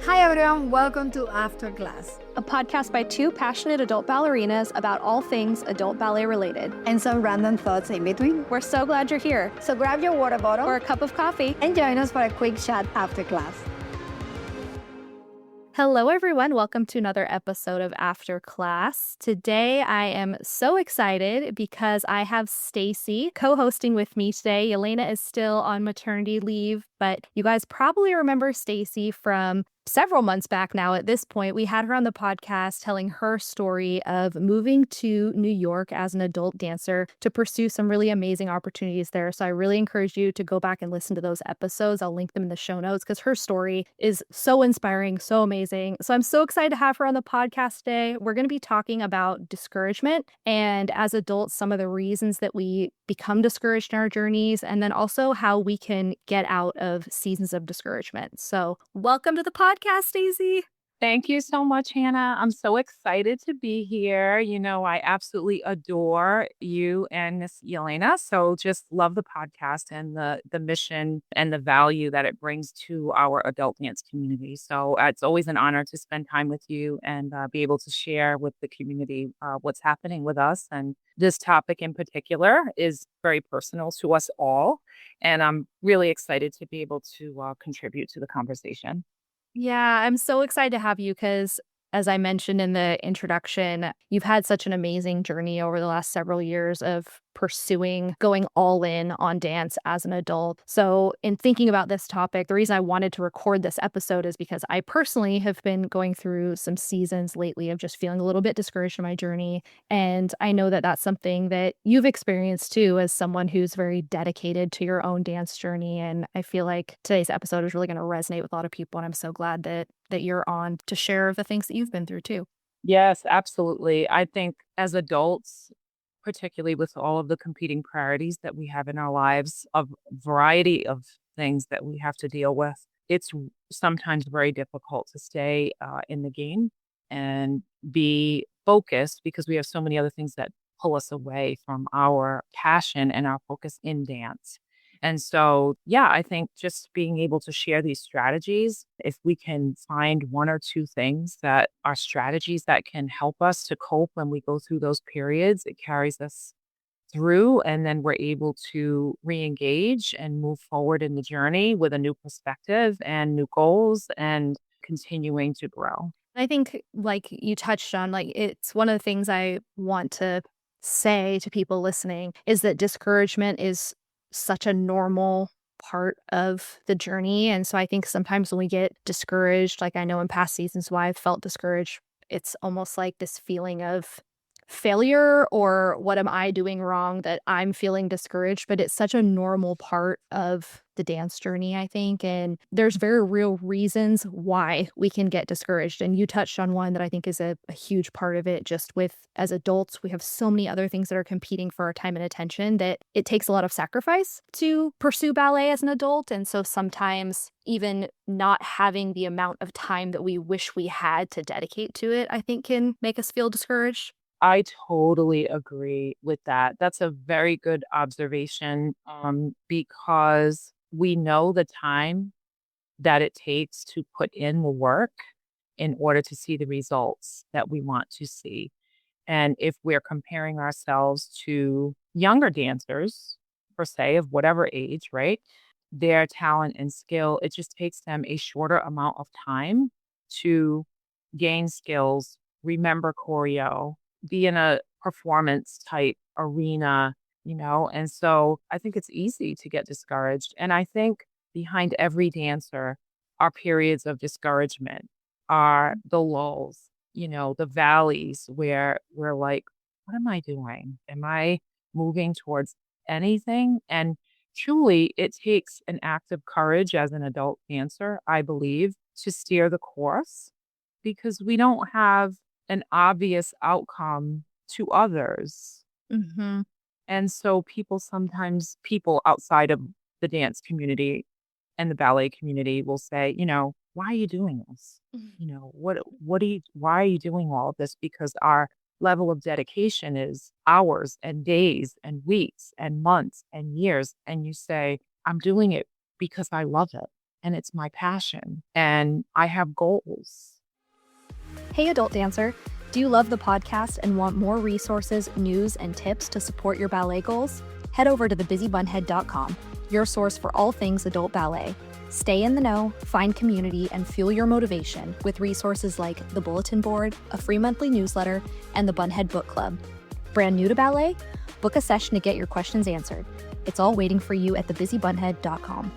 Hi everyone, welcome to After Class a podcast by two passionate adult ballerinas about all things adult ballet related. and some random thoughts in between. We're so glad you're here. So grab your water bottle Or a cup of coffee. and join us for a quick chat after class. Hello, everyone. Welcome to another episode of After Class. Today, I am so excited because I have Stacy co-hosting with me today. Elena is still on maternity leave, but you guys probably remember Stacy from several months back now. At this point, we had her on the podcast telling her story of moving to New York as an adult dancer to pursue some really amazing opportunities there. So I really encourage you to go back and listen to those episodes. I'll link them in the show notes because her story is so inspiring, so amazing. So I'm so excited to have her on the podcast today. We're going to be talking about discouragement and as adults, some of the reasons that we become discouraged in our journeys, and then also how we can get out of seasons of discouragement. So welcome to the podcast, Stacey. Thank you so much, Hannah. I'm so excited to be here. I absolutely adore you and Miss Elena. So just love the podcast and the mission and the value that it brings to our adult dance community. So it's always an honor to spend time with you and be able to share with the community what's happening with us. And this topic in particular is very personal to us all. And I'm really excited to be able to contribute to the conversation. Yeah, I'm so excited to have you because, as I mentioned in the introduction, you've had such an amazing journey over the last several years of pursuing going all in on dance as an adult. So, in thinking about this topic, the reason I wanted to record this episode is because I personally have been going through some seasons lately of just feeling a little bit discouraged in my journey. And I know that that's something that you've experienced too, as someone who's very dedicated to your own dance journey. And I feel like today's episode is really going to resonate with a lot of people. And I'm so glad that you're on to share the things that you've been through too. Yes, absolutely. I think as adults, particularly with all of the competing priorities that we have in our lives, a variety of things that we have to deal with, it's sometimes very difficult to stay in the game and be focused because we have so many other things that pull us away from our passion and our focus in dance. And so, yeah, I think just being able to share these strategies, if we can find one or two things that are strategies that can help us to cope when we go through those periods, it carries us through. And then we're able to re engage and move forward in the journey with a new perspective and new goals and continuing to grow. I think, like you touched on, like it's one of the things I want to say to people listening is that discouragement is such a normal part of the journey. And so I think sometimes when we get discouraged, like I know in past seasons why I've felt discouraged, it's almost like this feeling of failure or what am I doing wrong that I'm feeling discouraged. But it's such a normal part of the dance journey, I think. And there's very real reasons why we can get discouraged. And you touched on one that I think is a huge part of it. Just with as adults, we have so many other things that are competing for our time and attention that it takes a lot of sacrifice to pursue ballet as an adult. And so sometimes even not having the amount of time that we wish we had to dedicate to it, I think can make us feel discouraged. I totally agree with that. That's a very good observation because we know the time that it takes to put in the work in order to see the results that we want to see. And if we're comparing ourselves to younger dancers, per se, of whatever age, right? Their talent and skill, it just takes them a shorter amount of time to gain skills, remember choreo, be in a performance type arena. And so I think it's easy to get discouraged. And I think behind every dancer are periods of discouragement, are the lulls, the valleys where we're like, what am I doing? Am I moving towards anything? And truly, it takes an act of courage as an adult dancer, I believe, to steer the course because we don't have an obvious outcome to others. Mm-hmm. And so people outside of the dance community and the ballet community will say, why are you doing this? Why are you doing all of this? Because our level of dedication is hours and days and weeks and months and years. And you say, I'm doing it because I love it. and it's my passion and I have goals. Hey, adult dancer. Do you love the podcast and want more resources, news, and tips to support your ballet goals? Head over to thebusybunhead.com, your source for all things adult ballet. Stay in the know, find community, and fuel your motivation with resources like the bulletin board, a free monthly newsletter, and the Bunhead Book Club. Brand new to ballet? Book a session to get your questions answered. It's all waiting for you at thebusybunhead.com.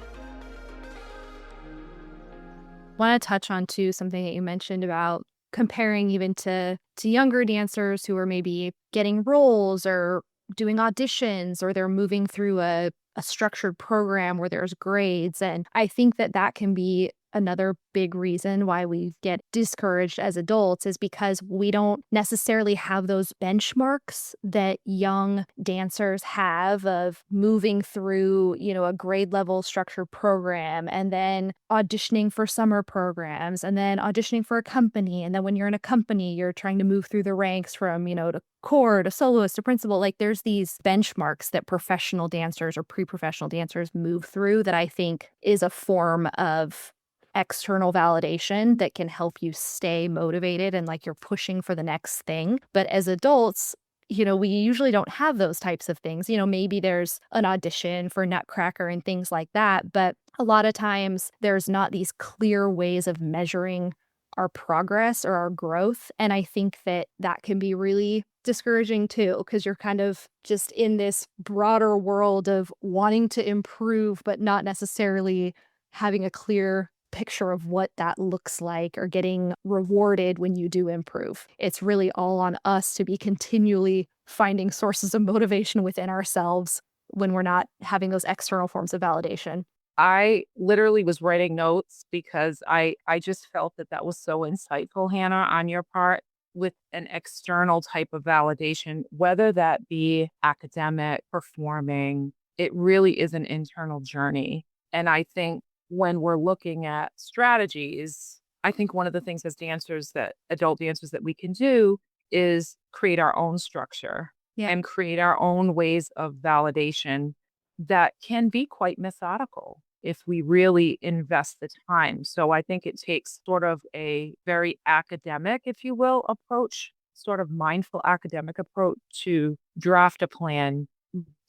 Want to touch on too something that you mentioned about comparing even to younger dancers who are maybe getting roles or doing auditions, or they're moving through a structured program where there's grades. And I think that that can be another big reason why we get discouraged as adults, is because we don't necessarily have those benchmarks that young dancers have of moving through, a grade level structured program, and then auditioning for summer programs, and then auditioning for a company. And then when you're in a company, you're trying to move through the ranks from, to core to soloist to principal. Like, there's these benchmarks that professional dancers or pre-professional dancers move through that I think is a form of external validation that can help you stay motivated and like you're pushing for the next thing. But as adults, we usually don't have those types of things. Maybe there's an audition for Nutcracker and things like that, but a lot of times there's not these clear ways of measuring our progress or our growth. And I think that that can be really discouraging too, because you're kind of just in this broader world of wanting to improve, but not necessarily having a clear picture of what that looks like or getting rewarded when you do improve. It's really all on us to be continually finding sources of motivation within ourselves when we're not having those external forms of validation. I literally was writing notes because I just felt that was so insightful, Hannah, on your part, with an external type of validation, whether that be academic, performing. It really is an internal journey. And I think when we're looking at strategies, I think one of the things as adult dancers that we can do is create our own structure and create our own ways of validation that can be quite methodical if we really invest the time. So I think it takes sort of a very academic, if you will, approach, sort of mindful academic approach to draft a plan,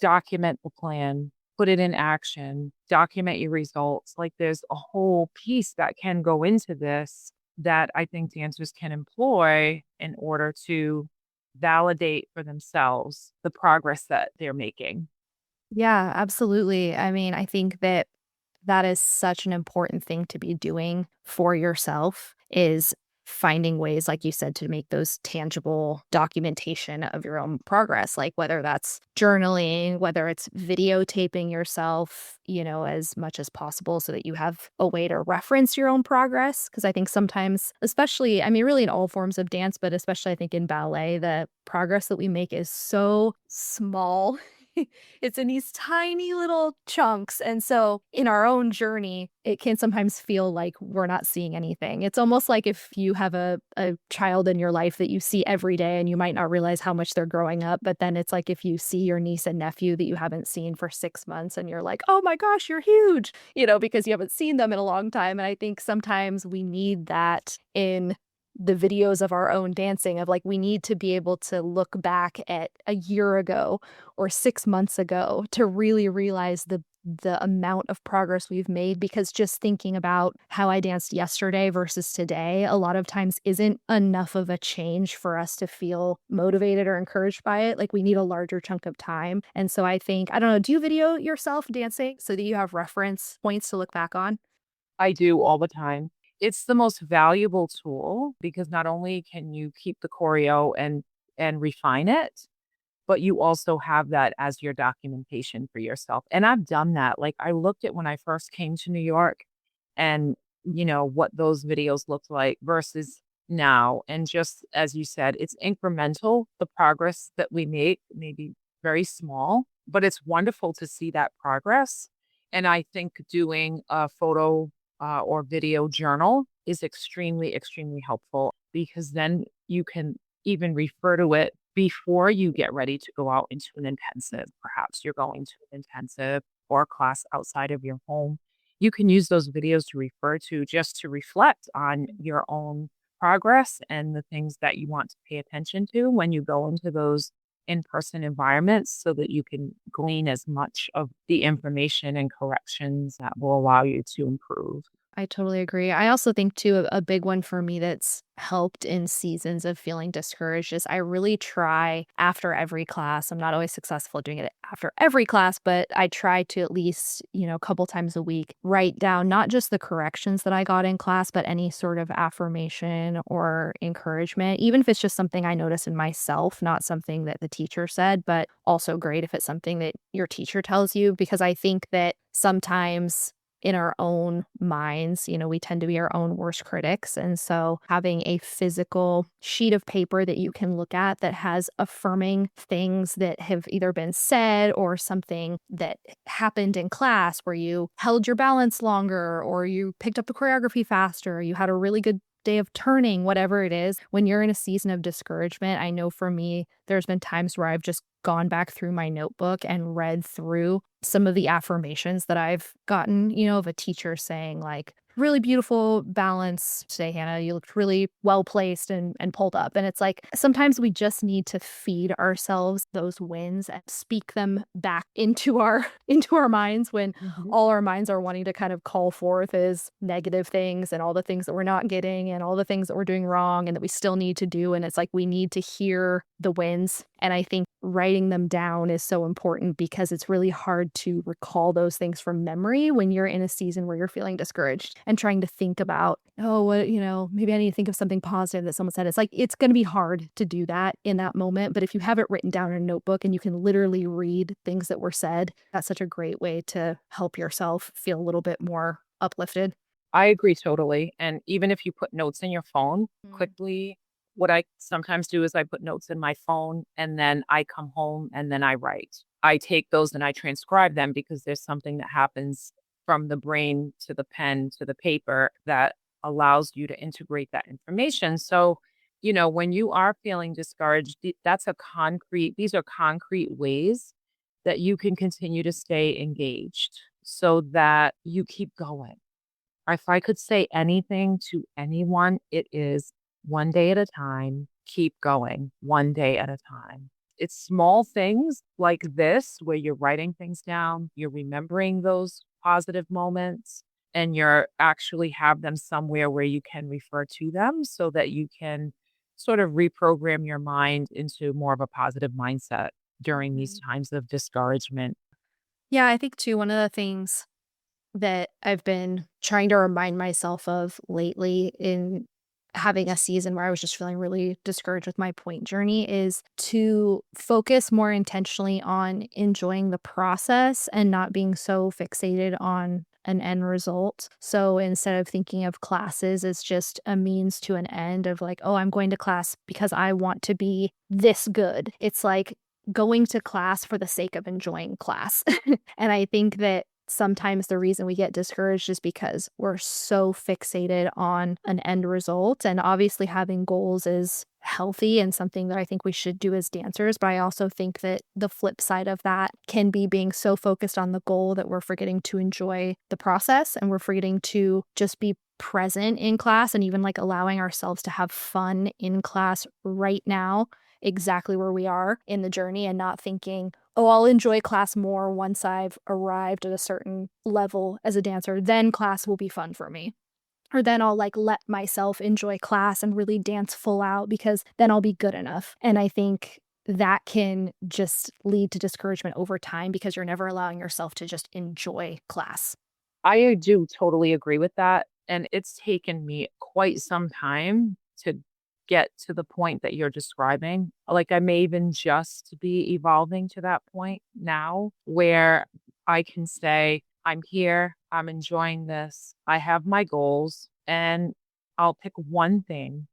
document the plan, put it in action, document your results. Like, there's a whole piece that can go into this that I think dancers can employ in order to validate for themselves the progress that they're making. Yeah, absolutely. I mean, I think that that is such an important thing to be doing for yourself, is finding ways, like you said, to make those tangible documentation of your own progress, like whether that's journaling, whether it's videotaping yourself, as much as possible so that you have a way to reference your own progress. Because I think sometimes, especially, I mean, really in all forms of dance, but especially I think in ballet, the progress that we make is so small. It's in these tiny little chunks. And so in our own journey, it can sometimes feel like we're not seeing anything. It's almost like if you have a child in your life that you see every day and you might not realize how much they're growing up. But then it's like if you see your niece and nephew that you haven't seen for 6 months and you're like, oh my gosh, you're huge, because you haven't seen them in a long time. And I think sometimes we need that in the videos of our own dancing, of like, we need to be able to look back at a year ago or 6 months ago to really realize the amount of progress we've made, because just thinking about how I danced yesterday versus today a lot of times isn't enough of a change for us to feel motivated or encouraged by it. Like, we need a larger chunk of time. And so I think, I don't know, do you video yourself dancing so that you have reference points to look back on? I do all the time. It's the most valuable tool because not only can you keep the choreo and refine it, but you also have that as your documentation for yourself. And I've done that. Like, I looked at when I first came to New York and, what those videos looked like versus now. And just as you said, it's incremental. The progress that we make may be very small, but it's wonderful to see that progress. And I think doing a photo or video journal is extremely, extremely helpful because then you can even refer to it before you get ready to go out into an intensive. Perhaps you're going to an intensive or a class outside of your home. you can use those videos to refer to just to reflect on your own progress and the things that you want to pay attention to when you go into those in-person environments so that you can glean as much of the information and corrections that will allow you to improve. I totally agree. I also think too a big one for me that's helped in seasons of feeling discouraged is I really try after every class. I'm not always successful at doing it after every class, but I try to at least, a couple times a week write down not just the corrections that I got in class, but any sort of affirmation or encouragement, even if it's just something I notice in myself, not something that the teacher said, but also great if it's something that your teacher tells you, because I think that sometimes in our own minds, we tend to be our own worst critics. And so having a physical sheet of paper that you can look at that has affirming things that have either been said or something that happened in class where you held your balance longer or you picked up the choreography faster, or you had a really good day of turning, whatever it is, when you're in a season of discouragement. I know for me, there's been times where I've just gone back through my notebook and read through some of the affirmations that I've gotten, of a teacher saying like, really beautiful balance today, Hannah. You looked really well placed and pulled up. And it's like sometimes we just need to feed ourselves those wins and speak them back into our into our minds when Mhm. all our minds are wanting to kind of call forth is negative things and all the things that we're not getting and all the things that we're doing wrong and that we still need to do. And it's like we need to hear the wins. And I think writing them down is so important because it's really hard to recall those things from memory when you're in a season where you're feeling discouraged and trying to think about, oh, what, maybe I need to think of something positive that someone said. It's like, it's going to be hard to do that in that moment. But if you have it written down in a notebook and you can literally read things that were said, that's such a great way to help yourself feel a little bit more uplifted. I agree totally. And even if you put notes in your phone Mm. quickly, what I sometimes do is I put notes in my phone and then I come home and then I write. I take those and I transcribe them because there's something that happens from the brain to the pen to the paper that allows you to integrate that information. So, when you are feeling discouraged, these are concrete ways that you can continue to stay engaged so that you keep going. If I could say anything to anyone, it is one day at a time, keep going, one day at a time. It's small things like this where you're writing things down, you're remembering those positive moments, and you're actually have them somewhere where you can refer to them so that you can sort of reprogram your mind into more of a positive mindset during these Mhm. times of discouragement. Yeah, I think too, one of the things that I've been trying to remind myself of lately in having a season where I was just feeling really discouraged with my point journey is to focus more intentionally on enjoying the process and not being so fixated on an end result. So instead of thinking of classes as just a means to an end of like, oh, I'm going to class because I want to be this good, it's like going to class for the sake of enjoying class. And I think that sometimes the reason we get discouraged is because we're so fixated on an end result. And obviously, having goals is healthy and something that I think we should do as dancers. But I also think that the flip side of that can be being so focused on the goal that we're forgetting to enjoy the process and we're forgetting to just be present in class and even like allowing ourselves to have fun in class right now, exactly where we are in the journey, and not thinking, oh, I'll enjoy class more once I've arrived at a certain level as a dancer, then class will be fun for me. Or then I'll like let myself enjoy class and really dance full out because then I'll be good enough. And I think that can just lead to discouragement over time because you're never allowing yourself to just enjoy class. I do totally agree with that, and it's taken me quite some time to get to the point that you're describing. Like, I may even just be evolving to that point now where I can say, "I'm here, I'm enjoying this, I have my goals, and I'll pick one thing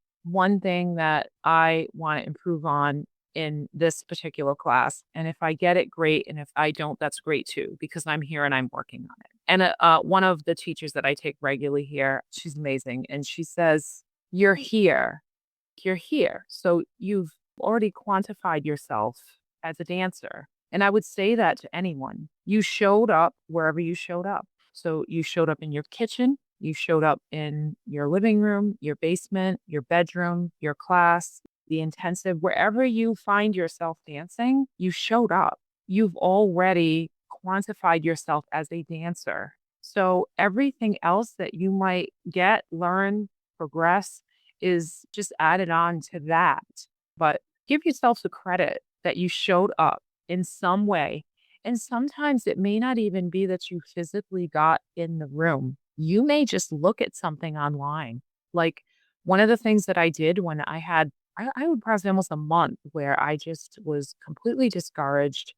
that I wanna improve on in this particular class, and if I get it, great, and if I don't, that's great too, because I'm here and I'm working on it." And, one of the teachers that I take regularly here, she's amazing, and she says, "You're here. You're here. So you've already quantified yourself as a dancer." And I would say that to anyone. You showed up wherever you showed up. So you showed up in your kitchen, you showed up in your living room, your basement, your bedroom, your class, the intensive, wherever you find yourself dancing, you showed up. You've already quantified yourself as a dancer. So everything else that you might get, learn, progress is just added on to that. But give yourself the credit that you showed up in some way. And sometimes it may not even be that you physically got in the room. You may just look at something online. Like one of the things that I did when I would probably almost a month where I just was completely discouraged,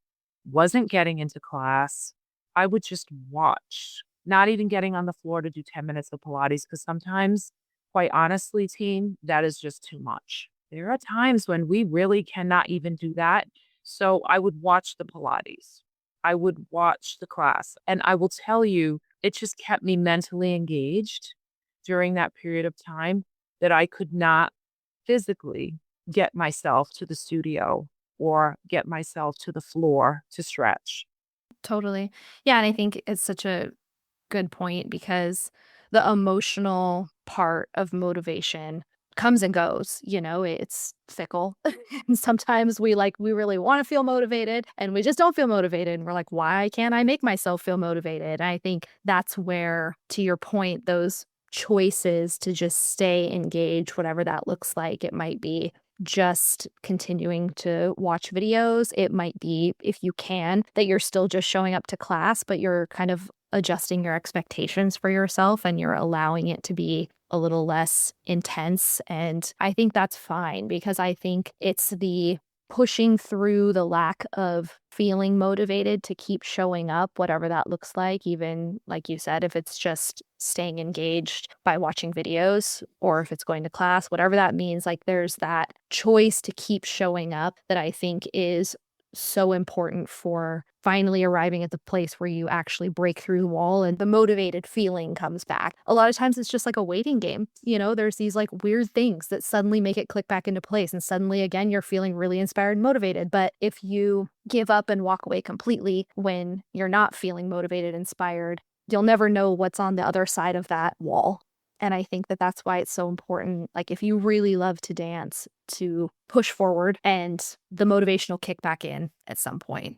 wasn't getting into class. I would just watch, not even getting on the floor to do 10 minutes of Pilates, because sometimes, quite honestly, team, that is just too much. There are times when we really cannot even do that. So I would watch the Pilates. I would watch the class. And I will tell you, it just kept me mentally engaged during that period of time that I could not physically get myself to the studio or get myself to the floor to stretch. Totally. Yeah, and I think it's such a good point because the emotional part of motivation comes and goes, it's fickle. And sometimes we really want to feel motivated and we just don't feel motivated and we're like, why can't I make myself feel motivated? And I think that's where, to your point, those choices to just stay engaged, whatever that looks like, it might be just continuing to watch videos. It might be, if you can, that you're still just showing up to class, but you're kind of adjusting your expectations for yourself and you're allowing it to be a little less intense. And I think that's fine because I think it's the pushing through the lack of feeling motivated to keep showing up, whatever that looks like, even like you said, if it's just staying engaged by watching videos or if it's going to class, whatever that means, like there's that choice to keep showing up that I think is so important for finally arriving at the place where you actually break through the wall and the motivated feeling comes back. A lot of times it's just like a waiting game. There's these like weird things that suddenly make it click back into place. And suddenly again, you're feeling really inspired and motivated. But if you give up and walk away completely when you're not feeling motivated, inspired, you'll never know what's on the other side of that wall. And I think that that's why it's so important. Like if you really love to dance, to push forward and the motivation will kick back in at some point.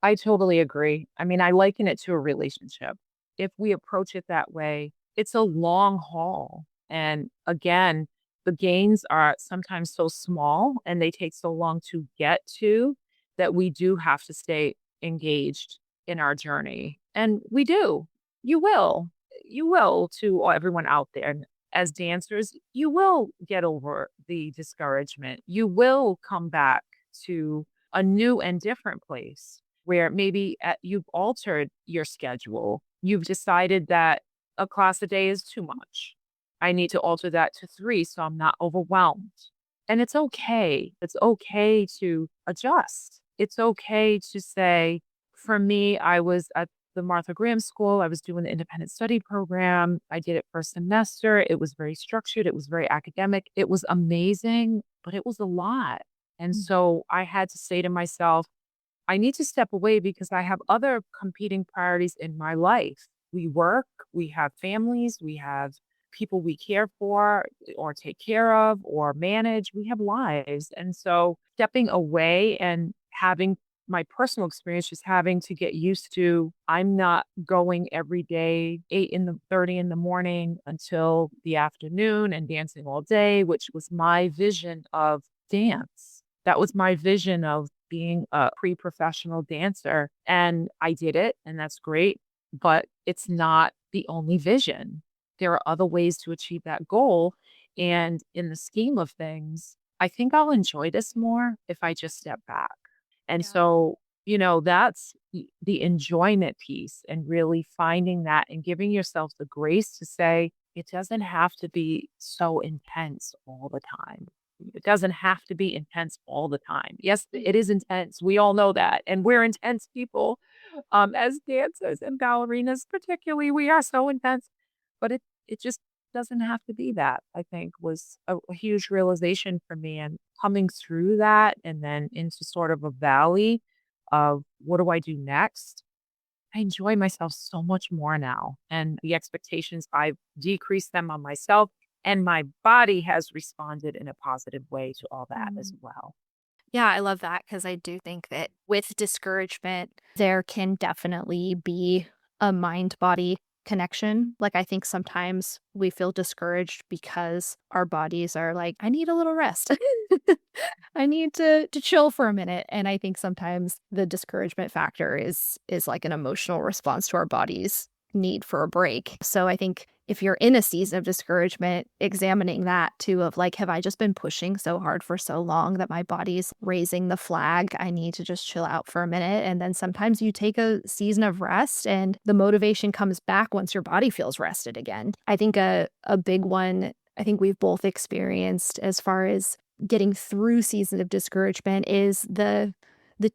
I totally agree. I mean, I liken it to a relationship. If we approach it that way, it's a long haul. And again, the gains are sometimes so small and they take so long to get to that we do have to stay engaged in our journey. And we do. You will. You will to everyone out there. And as dancers, you will get over the discouragement. You will come back to a new and different place where maybe you've altered your schedule. You've decided that a class a day is too much. I need to alter that to 3 so I'm not overwhelmed. And it's okay. It's okay to adjust. It's okay to say, for me, I was at the Martha Graham School. I was doing the independent study program. I did it for a semester. It was very structured. It was very academic. It was amazing, but it was a lot. And so I had to say to myself, I need to step away because I have other competing priorities in my life. We work, we have families, we have people we care for or take care of or manage. We have lives. And so stepping away and having my personal experience, just having to get used to, I'm not going every day, 8:30 in the morning until the afternoon and dancing all day, which was my vision of dance. That was my vision of being a pre-professional dancer. And I did it, and that's great. But it's not the only vision. There are other ways to achieve that goal. And in the scheme of things, I think I'll enjoy this more if I just step back. And Yeah. so, that's the enjoyment piece and really finding that and giving yourself the grace to say, it doesn't have to be so intense all the time. It doesn't have to be intense all the time. Yes, it is intense. We all know that. And we're intense people as dancers and ballerinas, particularly. We are so intense. But it just doesn't have to be that, I think, was a huge realization for me. And coming through that and then into sort of a valley of what do I do next? I enjoy myself so much more now. And the expectations, I've decreased them on myself, and my body has responded in a positive way to all that as well. Yeah, I love that because I do think that with discouragement, there can definitely be a mind body connection. Like, I think sometimes we feel discouraged because our bodies are like, I need a little rest. I need to chill for a minute. And I think sometimes the discouragement factor is like an emotional response to our body's need for a break. So I think if you're in a season of discouragement, examining that too of like, have I just been pushing so hard for so long that my body's raising the flag? I need to just chill out for a minute. And then sometimes you take a season of rest and the motivation comes back once your body feels rested again. I think a big one I think we've both experienced as far as getting through seasons of discouragement is the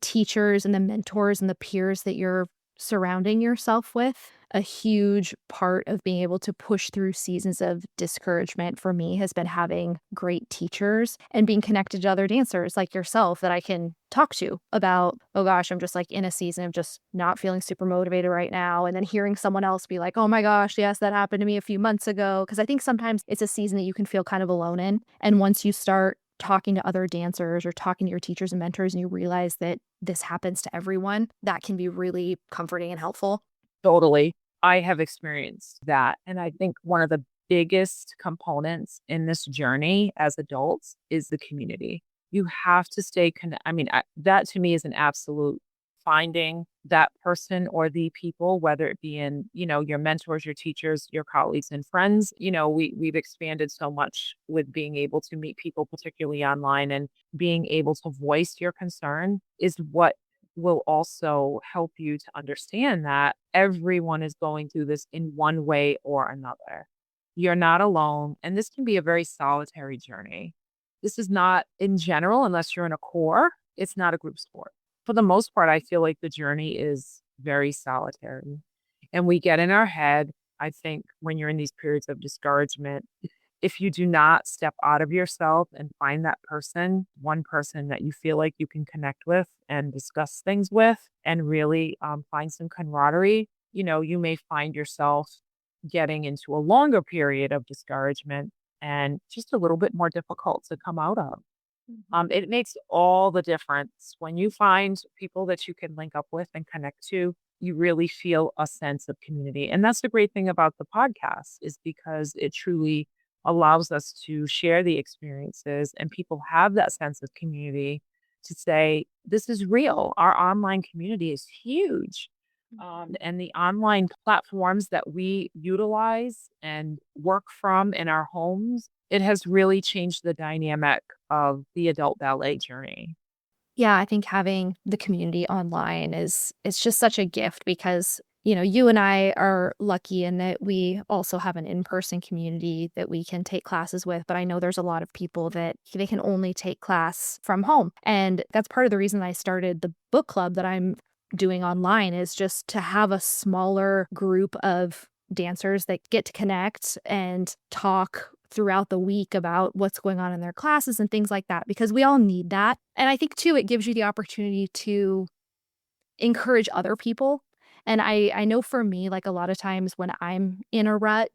teachers and the mentors and the peers that you're surrounding yourself with. A huge part of being able to push through seasons of discouragement for me has been having great teachers and being connected to other dancers like yourself that I can talk to about, oh gosh, I'm just like in a season of just not feeling super motivated right now. And then hearing someone else be like, oh my gosh, yes, that happened to me a few months ago. Because I think sometimes it's a season that you can feel kind of alone in. And once you start talking to other dancers or talking to your teachers and mentors and you realize that this happens to everyone, that can be really comforting and helpful. Totally. I have experienced that. And I think one of the biggest components in this journey as adults is the community. You have to stay connected. I mean, that to me is an absolute finding that person or the people, whether it be in, your mentors, your teachers, your colleagues and friends. We've expanded so much with being able to meet people, particularly online, and being able to voice your concern is what will also help you to understand that everyone is going through this in one way or another. You're not alone. And this can be a very solitary journey. This is not in general, unless you're in a core, it's not a group sport. For the most part, I feel like the journey is very solitary. And we get in our head, I think, when you're in these periods of discouragement, if you do not step out of yourself and find that person, one person that you feel like you can connect with and discuss things with and really find some camaraderie, you may find yourself getting into a longer period of discouragement and just a little bit more difficult to come out of. It makes all the difference when you find people that you can link up with and connect to. You really feel a sense of community. And that's the great thing about the podcast is because it truly allows us to share the experiences and people have that sense of community to say, this is real. Our online community is huge. And the online platforms that we utilize and work from in our homes, it has really changed the dynamic of the adult ballet journey. Yeah, I think having the community online is it's just such a gift because, you and I are lucky in that we also have an in-person community that we can take classes with, but I know there's a lot of people that they can only take class from home. And that's part of the reason I started the book club that I'm doing online is just to have a smaller group of dancers that get to connect and talk throughout the week about what's going on in their classes and things like that, because we all need that. And I think too, it gives you the opportunity to encourage other people. And I know for me, like a lot of times when I'm in a rut,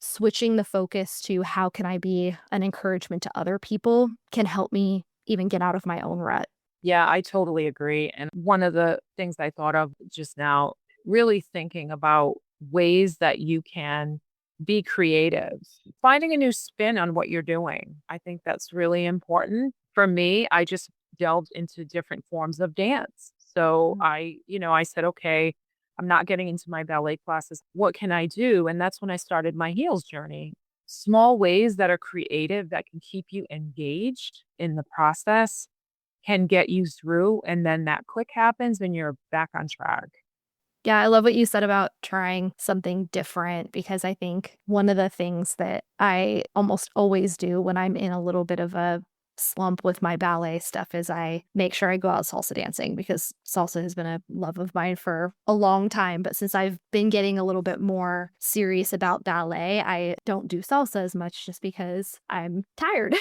switching the focus to how can I be an encouragement to other people can help me even get out of my own rut. Yeah, I totally agree. And one of the things I thought of just now, really thinking about ways that you can be creative, finding a new spin on what you're doing. I think that's really important. For me, I just delved into different forms of dance. So I said, okay, I'm not getting into my ballet classes. What can I do? And that's when I started my heels journey. Small ways that are creative that can keep you engaged in the process can get you through, and then that click happens and you're back on track. Yeah, I love what you said about trying something different because I think one of the things that I almost always do when I'm in a little bit of a slump with my ballet stuff is I make sure I go out salsa dancing because salsa has been a love of mine for a long time. But since I've been getting a little bit more serious about ballet, I don't do salsa as much just because I'm tired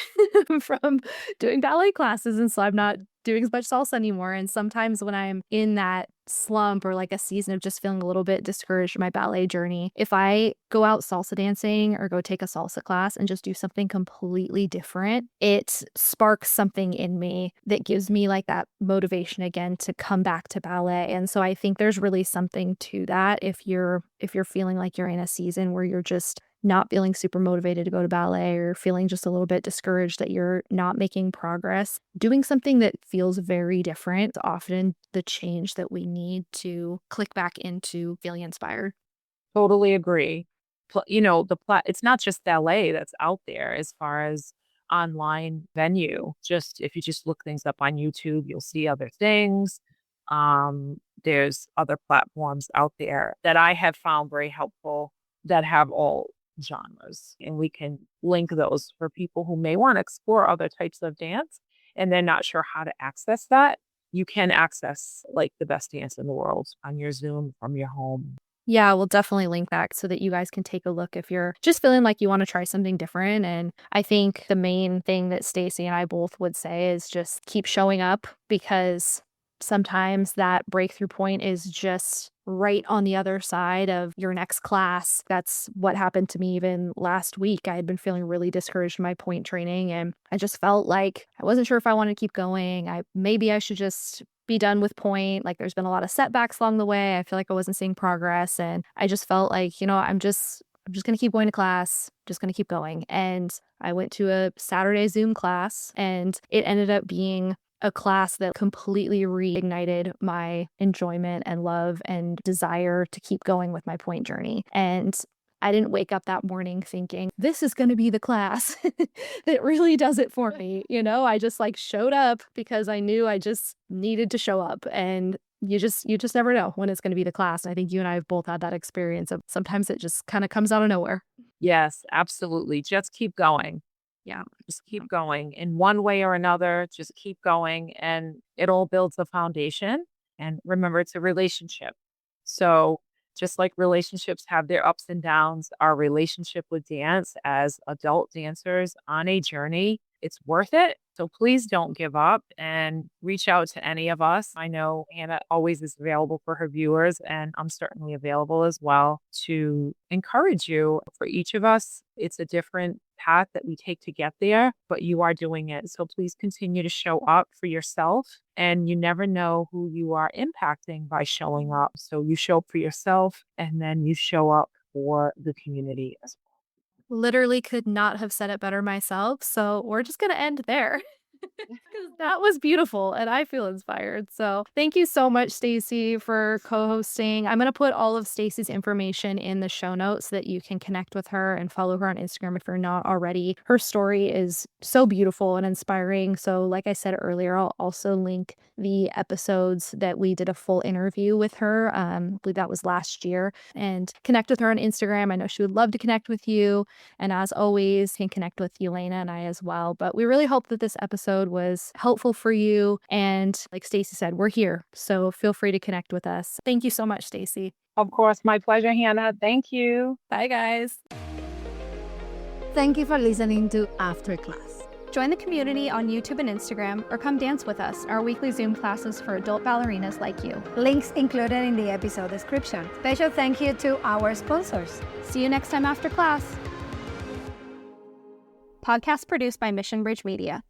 from doing ballet classes. And so I'm not doing as much salsa anymore. And sometimes when I'm in that slump or like a season of just feeling a little bit discouraged in my ballet journey, if I go out salsa dancing or go take a salsa class and just do something completely different, it sparks something in me that gives me like that motivation again to come back to ballet. And so I think there's really something to that if you're feeling like you're in a season where you're just not feeling super motivated to go to ballet or feeling just a little bit discouraged that you're not making progress. Doing something that feels very different is often the change that we need to click back into feeling inspired. Totally agree. It's not just ballet that's out there as far as online venue. Just if you just look things up on YouTube, you'll see other things. There's other platforms out there that I have found very helpful that have all genres, and we can link those for people who may want to explore other types of dance and they're not sure how to access that. You can access like the best dance in the world on your Zoom from your home. Yeah, we'll definitely link that so that you guys can take a look if you're just feeling like you want to try something different. And I think the main thing that Stacy and I both would say is just keep showing up, because sometimes that breakthrough point is just right on the other side of your next class. That's what happened to me even last week. I had been feeling really discouraged in my point training, and I just felt like I wasn't sure if I wanted to keep going. Maybe I should just be done with point. Like there's been a lot of setbacks along the way. I feel like I wasn't seeing progress, and I just felt like, I'm just going to keep going to class, just going to keep going. And I went to a Saturday Zoom class, and it ended up being a class that completely reignited my enjoyment and love and desire to keep going with my point journey. And I didn't wake up that morning thinking, this is going to be the class that really does it for me. I just like showed up because I knew I just needed to show up. And you just never know when it's going to be the class. And I think you and I have both had that experience of sometimes it just kind of comes out of nowhere. Yes, absolutely. Just keep going. Yeah. Just keep going in one way or another. Just keep going, and it all builds a foundation. And remember, it's a relationship. So just like relationships have their ups and downs, our relationship with dance as adult dancers on a journey, it's worth it. So please don't give up and reach out to any of us. I know Hannah always is available for her viewers, and I'm certainly available as well to encourage you. For each of us, it's a different path that we take to get there, but you are doing it. So please continue to show up for yourself, and you never know who you are impacting by showing up. So you show up for yourself, and then you show up for the community as well. Literally could not have said it better myself. So we're just going to end there. Because that was beautiful and I feel inspired. So thank you so much, Stacy, for co-hosting. I'm going to put all of Stacy's information in the show notes so that you can connect with her and follow her on Instagram if you're not already. Her story is so beautiful and inspiring. So like I said earlier, I'll also link the episodes that we did a full interview with her. I believe that was last year. And connect with her on Instagram. I know she would love to connect with you. And as always, you can connect with Elena and I as well. But we really hope that this episode was helpful for you. And like Stacy said, we're here. So feel free to connect with us. Thank you so much, Stacy. Of course, my pleasure, Hannah. Thank you. Bye, guys. Thank you for listening to After Class. Join the community on YouTube and Instagram, or come dance with us, our weekly Zoom classes for adult ballerinas like you. Links included in the episode description. Special thank you to our sponsors. See you next time after class. Podcast produced by Mission Bridge Media.